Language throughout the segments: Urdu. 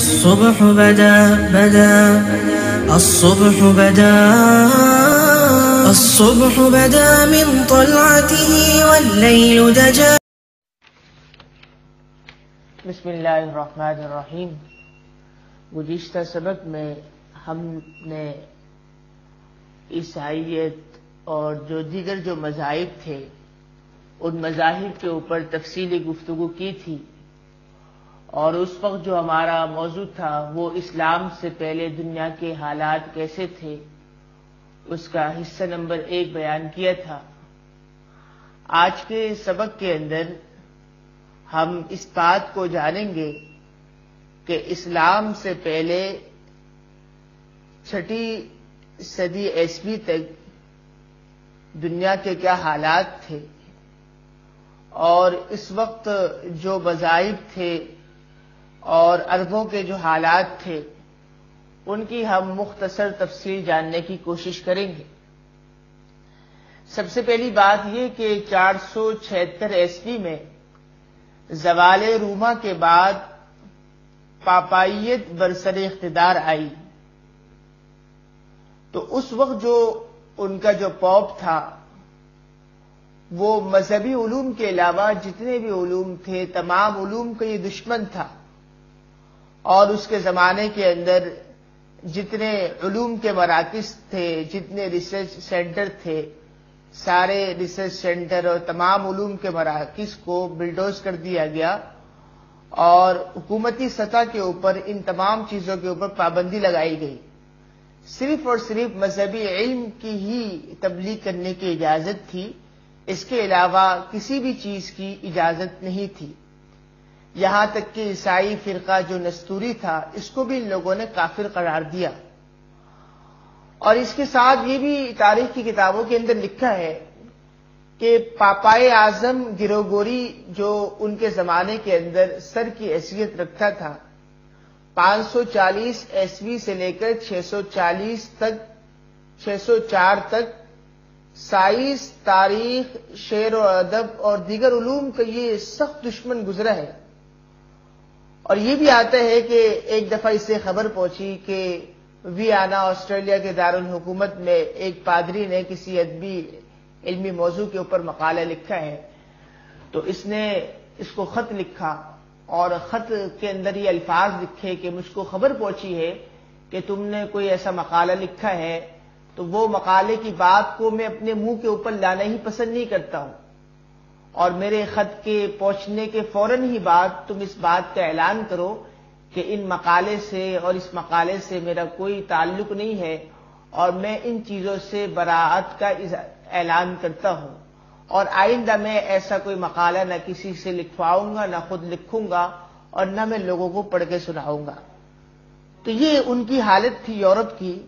الصبح بدا الصبح بدا الصبح بدا من طلعته والليل دجا. بسم اللہ الرحمن الرحیم. گزشتہ سبق میں ہم نے عیسائیت اور دیگر جو مذاہب تھے ان مذاہب کے اوپر تفصیلی گفتگو کی تھی، اور اس وقت جو ہمارا موضوع تھا وہ اسلام سے پہلے دنیا کے حالات کیسے تھے، اس کا حصہ نمبر 1 بیان کیا تھا. آج کے سبق کے اندر ہم اس بات کو جانیں گے کہ اسلام سے پہلے 6 صدی عیسوی تک دنیا کے کیا حالات تھے، اور اس وقت جو مذاہب تھے اور عربوں کے جو حالات تھے ان کی ہم مختصر تفصیل جاننے کی کوشش کریں گے. سب سے پہلی بات یہ کہ 476 عیسوی میں زوال روما کے بعد پاپائیت برسر اقتدار آئی. تو اس وقت جو ان کا جو پوپ تھا وہ مذہبی علوم کے علاوہ جتنے بھی علوم تھے تمام علوم کا یہ دشمن تھا، اور اس کے زمانے کے اندر جتنے علوم کے مراکز تھے، جتنے ریسرچ سینٹر تھے، سارے ریسرچ سینٹر اور تمام علوم کے مراکز کو بلڈوز کر دیا گیا، اور حکومتی سطح کے اوپر ان تمام چیزوں کے اوپر پابندی لگائی گئی. صرف اور صرف مذہبی علم کی ہی تبلیغ کرنے کی اجازت تھی، اس کے علاوہ کسی بھی چیز کی اجازت نہیں تھی. یہاں تک کہ عیسائی فرقہ جو نستوری تھا اس کو بھی ان لوگوں نے کافر قرار دیا. اور اس کے ساتھ یہ بھی تاریخ کی کتابوں کے اندر لکھا ہے کہ پاپائے اعظم گریگوری جو ان کے زمانے کے اندر سر کی حیثیت رکھتا تھا، 540 عیسوی سے لے کر 604 تک سائنس، تاریخ، شعر و ادب اور دیگر علوم کا یہ سخت دشمن گزرا ہے. اور یہ بھی آتا ہے کہ ایک دفعہ اس سے خبر پہنچی کہ ویانا آسٹریلیا کے دارالحکومت میں ایک پادری نے کسی ادبی علمی موضوع کے اوپر مقالہ لکھا ہے. تو اس نے اس کو خط لکھا، اور خط کے اندر یہ الفاظ لکھے کہ مجھ کو خبر پہنچی ہے کہ تم نے کوئی ایسا مقالہ لکھا ہے، تو وہ مقالے کی بات کو میں اپنے منہ کے اوپر لانا ہی پسند نہیں کرتا ہوں، اور میرے خط کے پہنچنے کے فوراً ہی بعد تم اس بات کا اعلان کرو کہ ان مقالے سے اور اس مقالے سے میرا کوئی تعلق نہیں ہے، اور میں ان چیزوں سے براءت کا اعلان کرتا ہوں، اور آئندہ میں ایسا کوئی مقالہ نہ کسی سے لکھواؤں گا، نہ خود لکھوں گا، اور نہ میں لوگوں کو پڑھ کے سناؤں گا. تو یہ ان کی حالت تھی یورپ کی.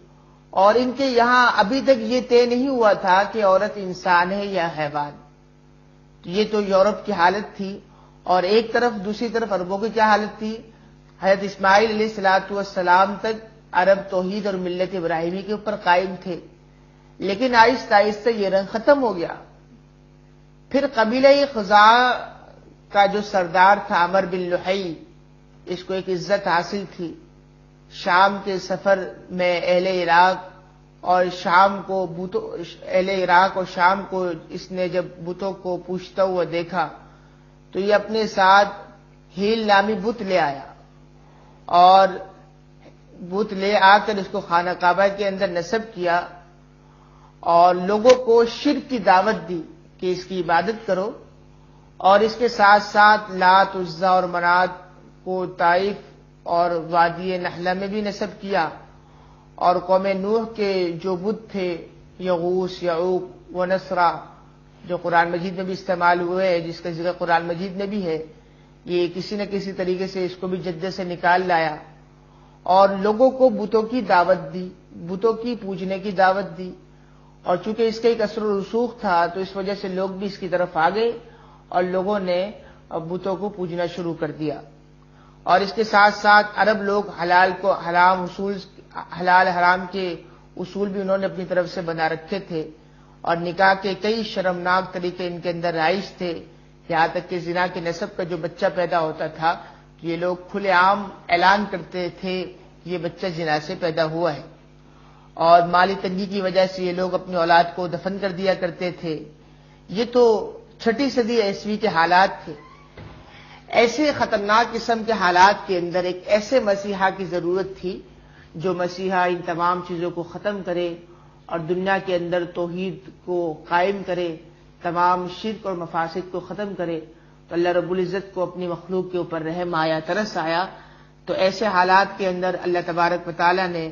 اور ان کے یہاں ابھی تک یہ طے نہیں ہوا تھا کہ عورت انسان ہے یا حیوان. یہ تو یورپ کی حالت تھی. اور ایک طرف دوسری طرف عربوں کی کیا حالت تھی؟ حضرت اسماعیل علیہ السلام تک عرب توحید اور ملت ابراہیمی کے اوپر قائم تھے، لیکن آہستہ آہستہ یہ رنگ ختم ہو گیا. پھر قبیلہ خزاعہ کا جو سردار تھا عمر بن لحی، اس کو ایک عزت حاصل تھی. شام کے سفر میں اہل عراق اور شام کو اس نے جب بتوں کو پوچھتا ہوا دیکھا تو یہ اپنے ساتھ ہیل نامی بت لے آیا، اور بت لے آ کر اس کو خانہ کعبہ کے اندر نصب کیا، اور لوگوں کو شرک کی دعوت دی کہ اس کی عبادت کرو. اور اس کے ساتھ ساتھ لات، عزا اور منات کو طائف اور وادی نحلہ میں بھی نصب کیا، اور قوم نوح کے جو بت تھے یغوث، یعوق و نصرہ جو قرآن مجید میں بھی استعمال ہوئے ہیں، جس کا ذکر قرآن مجید میں بھی ہے، یہ کسی نہ کسی طریقے سے اس کو بھی جدے سے نکال لایا، اور لوگوں کو بتوں کی دعوت دی، بتوں کی پوجنے کی دعوت دی. اور چونکہ اس کا ایک اثر و رسوخ تھا تو اس وجہ سے لوگ بھی اس کی طرف آ گئے، اور لوگوں نے بتوں کو پوجنا شروع کر دیا. اور اس کے ساتھ ساتھ عرب لوگ حلال حرام کے اصول بھی انہوں نے اپنی طرف سے بنا رکھے تھے، اور نکاح کے کئی شرمناک طریقے ان کے اندر رائج تھے، یہاں تک کہ زنا کے نسب کا جو بچہ پیدا ہوتا تھا یہ لوگ کھلے عام اعلان کرتے تھے کہ یہ بچہ زنا سے پیدا ہوا ہے، اور مالی تنگی کی وجہ سے یہ لوگ اپنی اولاد کو دفن کر دیا کرتے تھے۔ یہ تو 6 صدی عیسوی کے حالات تھے۔ ایسے خطرناک قسم کے حالات کے اندر ایک ایسے مسیحا کی ضرورت تھی جو مسیحا ان تمام چیزوں کو ختم کرے اور دنیا کے اندر توحید کو قائم کرے، تمام شرک اور مفاسد کو ختم کرے۔ تو اللہ رب العزت کو اپنی مخلوق کے اوپر رحم آیا، ترس آیا، تو ایسے حالات کے اندر اللہ تبارک و تعالی نے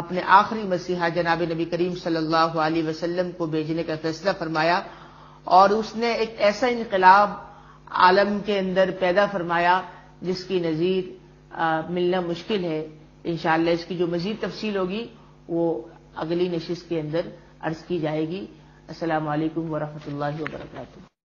اپنے آخری مسیحا جناب نبی کریم صلی اللہ علیہ وسلم کو بھیجنے کا فیصلہ فرمایا، اور اس نے ایک ایسا انقلاب عالم کے اندر پیدا فرمایا جس کی نظیر ملنا مشکل ہے۔ انشاءاللہ اس کی جو مزید تفصیل ہوگی وہ اگلی نشست کے اندر عرض کی جائے گی۔ السلام علیکم ورحمۃ اللہ وبرکاتہ۔